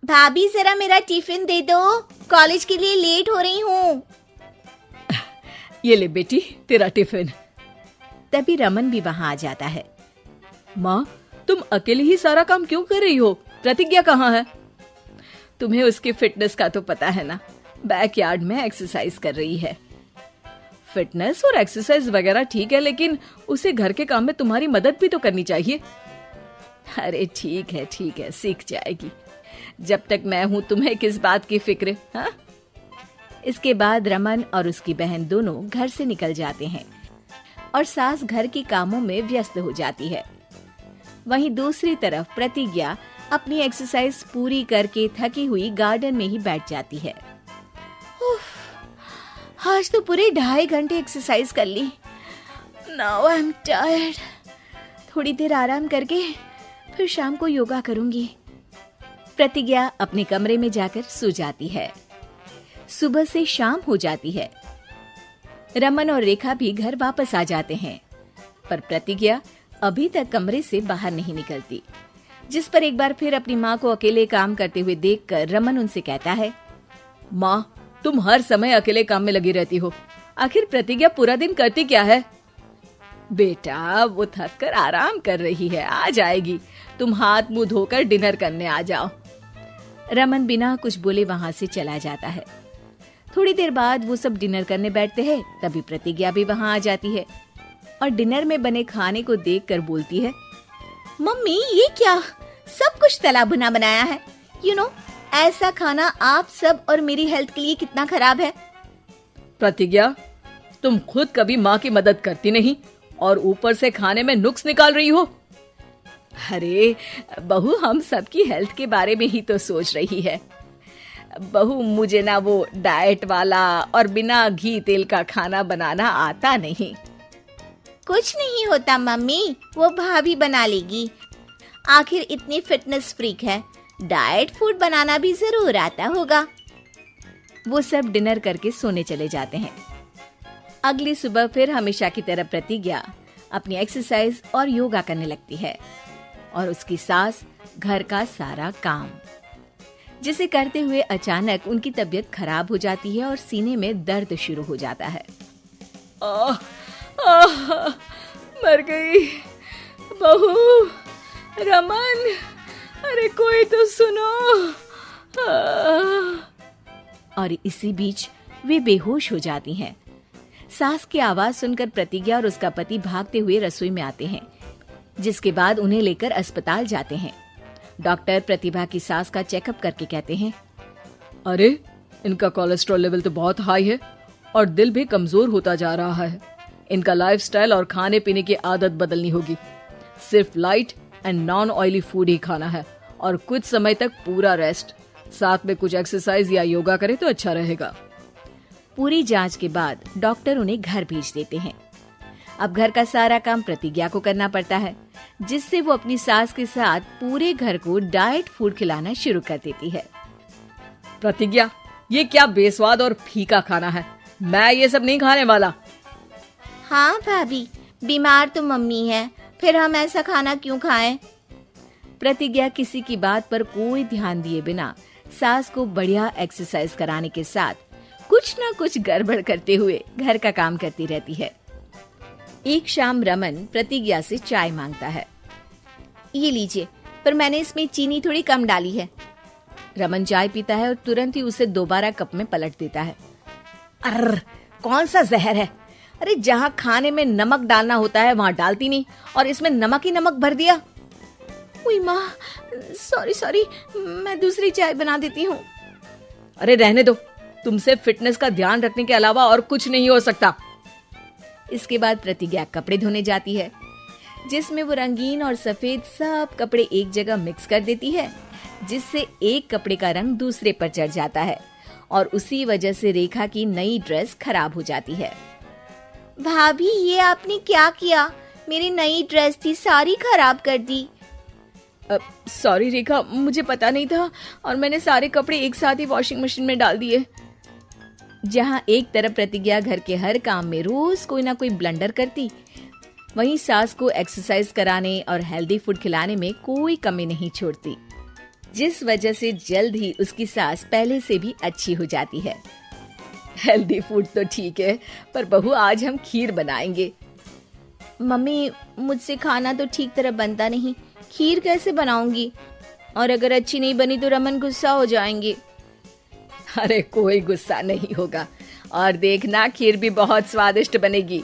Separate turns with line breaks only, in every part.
भाभी जरा मेरा टिफिन दे दो, कॉलेज के लिए लेट हो रही हूँ।
ये ले बेटी तेरा टिफिन।
तभी रमन भी वहाँ आ जाता है।
माँ, तुम अकेले ही सारा काम क्यों कर रही हो? प्रतिज्ञा कहाँ है?
तुम्हें उसकी फिटनेस का तो पता है ना, बैकयार्ड में एक्सरसाइज कर रही है।
फिटनेस और एक्सरसाइज वगैरह ठीक है, लेकिन उसे घर के काम में तुम्हारी मदद भी तो करनी चाहिए।
अरे ठीक है, सीख जाएगी। जब तक मैं हूँ तुम्हें किस बात की फिक्र, हाँ? इसके बाद रमन और उसकी बहन दोनों घर से निकल जाते हैं और सास घर के कामों में व्यस्त हो जाती है। वहीं दूसरी तरफ प्रतिज्ञा अपनी एक्सरसाइज पूरी करके थकी हुई गार्डन में ही बैठ जाती है। आज तो पूरे 2.5 घंटे एक्सरसाइज कर ली। Now I am tired. थोड़ी देर आराम करके फिर शाम को योगा करूंगी। प्रतिज्ञा अपने कमरे में जाकर सो जाती है। सुबह से शाम हो जाती है। रमन और रेखा भी घर वापस आ जाते हैं, पर प्रतिज्ञा अभी तक कमरे से बाहर नहीं निकलती, जिस पर एक बार फिर अपनी माँ को अकेले काम करते हुए देखकर रमन उनसे कहता है,
माँ, तुम हर समय अकेले काम में लगी रहती हो। आखिर प्रतिज्ञा पूरा दिन करती क्या है?
बेटा, वो थक कर आराम कर रही है, आ जाएगी। तुम हाथ मुंह धोकर डिनर करने आ जाओ। रमन बिना कुछ बोले वहां से चला जाता है। थोड़ी देर बाद वो सब डिनर करने बैठते हैं। तभी प्रतिज्ञा भी वहां आ जाती है और डिनर में बने खाने को देखकर बोलती है, मम्मी ये क्या, सब कुछ तला भुना बनाया है। यू नो, ऐसा खाना आप सब और मेरी हेल्थ के लिए कितना खराब है।
प्रतिज्ञा, तुम खुद कभी माँ की मदद करती नहीं और ऊपर से खाने में नुक्स निकाल रही हो।
अरे बहू, हम सबकी हेल्थ के बारे में ही तो सोच रही है। बहू, मुझे ना वो डाइट वाला और बिना घी तेल का खाना बनाना आता नहीं। कुछ नहीं होता मम्मी, वो भाभी बना लेगी। आखिर इतनी फिटनेस फ्रीक है, डाइट फूड बनाना भी जरूर आता होगा। वो सब डिनर करके सोने चले जाते हैं। अगली सुबह फिर हमेशा की तरह प्रतिज्ञा अपनी एक्सरसाइज और योगा करने लगती है और उसकी सास घर का सारा काम, जिसे करते हुए अचानक उनकी तबीयत खराब हो जाती है और सीने में दर्द शुरू हो जाता है।
मर गई बहू। रमन, अरे कोई तो सुनो।
और इसी बीच वे बेहोश हो जाती हैं। सास की आवाज सुनकर प्रतिज्ञा और उसका पति भागते हुए रसोई में आते हैं, जिसके बाद उन्हें लेकर अस्पताल जाते हैं। डॉक्टर प्रतिभा की सास का चेकअप करके कहते हैं,
अरे इनका कोलेस्ट्रॉल लेवल तो बहुत हाई है और दिल भी कमजोर होता जा रहा है। इनका लाइफस्टाइल और खाने पीने की आदत बदलनी होगी। सिर्फ light and non oily food ही खाना है और कुछ समय तक पूरा रेस्ट, साथ में कुछ एक्सरसाइज या योगा करे तो अच्छा रहेगा।
पूरी जांच के बाद डॉक्टर उन्हें घर भेज देते हैं। अब घर का सारा काम प्रतिज्ञा को करना पड़ता है, जिससे वो अपनी सास के साथ पूरे घर को डाइट फूड खिलाना शुरू कर देती है।
प्रतिज्ञा, ये क्या बेस्वाद और फीका खाना है, मैं ये सब नहीं खाने वाला।
हाँ भाभी, बीमार तो मम्मी है, फिर हम ऐसा खाना क्यों खाएं? प्रतिज्ञा किसी की बात पर कोई ध्यान दिए बिना सास को बढ़िया एक्सरसाइज कराने के साथ कुछ ना कुछ गड़बड़ करते हुए घर का काम करती रहती है। एक शाम रमन प्रतिज्ञा से चाय मांगता है। ये लीजिए, पर मैंने इसमें चीनी थोड़ी कम डाली है। रमन चाय पीता है और तुरंत ही उसे दोबारा कप में पलट देता है। अर्र, कौन सा जहर है? अरे जहाँ खाने में नमक डालना होता है वहाँ डालती नहीं और इसमें नमक ही नमक भर दिया। उई माँ, सॉरी, मैं दूसरी चाय बना देती हूँ।
अरे रहने दो, तुमसे फिटनेस का ध्यान रखने के अलावा और कुछ नहीं हो सकता।
इसके बाद प्रतिज्ञा कपड़े धोने जाती है, जिसमें वो रंगीन और सफेद सब कपड़े एक जगह मिक्स कर देती है, जिससे एक कपड़े का रंग दूसरे पर चढ़ जाता है और उसी वजह से रेखा की नई ड्रेस खराब हो जाती है। भाभी, ये आपने क्या किया? मेरी नई ड्रेस थी, सारी खराब कर दी।
सॉरी रेखा, मुझे पता नहीं था और मैंने सारे कपड़े एक साथ ही वॉशिंग मशीन में डाल दिए।
जहाँ एक तरफ प्रतिज्ञा घर के हर काम में रोज कोई ना कोई ब्लंडर करती, वहीं सास को एक्सरसाइज कराने और हेल्दी फूड खिलाने में कोई कमी नहीं छोड़ती। जिस वजह से जल्द ही उसकी सांस पहले से भी अच्छी हो जाती है। हेल्दी फूड तो ठीक है, पर बहू आज हम खीर बनाएंगे। मम्मी, मुझसे खाना तो ठीक तरह बनता नहीं, खीर कैसे बनाऊंगी? और अगर अच्छी नहीं बनी तो रमन गुस्सा हो जाएंगे। अरे कोई गुस्सा नहीं होगा, और देखना खीर भी बहुत स्वादिष्ट बनेगी।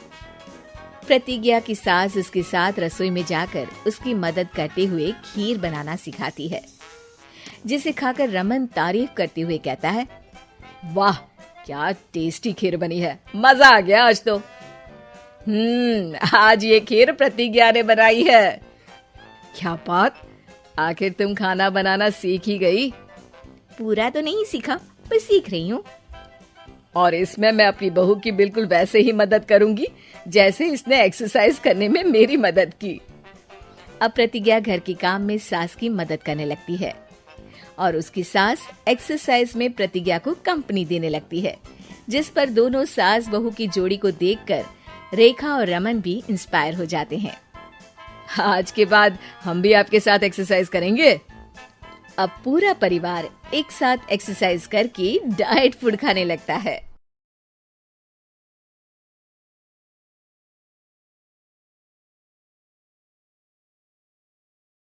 प्रतिज्ञा की सास उसके साथ रसोई में जाकर उसकी मदद करते हुए खीर बनाना सिखाती है, जिसे खाकर रमन तारीफ करते हुए कहता है, वाह क्या टेस्टी खीर बनी है, मजा आ गया आज तो। आज ये खीर प्रतिज्ञा ने बनाई है। क्या बात, आखिर तुम खाना बनाना सीख ही गई? पूरा तो नहीं सीखा, पर सीख रही हूँ। और इसमें मैं अपनी बहू की बिल्कुल वैसे ही मदद करूंगी जैसे इसने एक्सरसाइज करने में मेरी मदद की। अब प्रतिज्ञा घर के काम में सास की मदद करने लगती है और उसकी सास एक्सरसाइज में प्रतिज्ञा को कंपनी देने लगती है, जिस पर दोनों सास बहू की जोड़ी को देखकर रेखा और रमन भी इंस्पायर हो जाते हैं। आज के बाद हम भी आपके साथ एक्सरसाइज करेंगे। अब पूरा परिवार एक साथ एक्सरसाइज करके डाइट फूड खाने लगता है।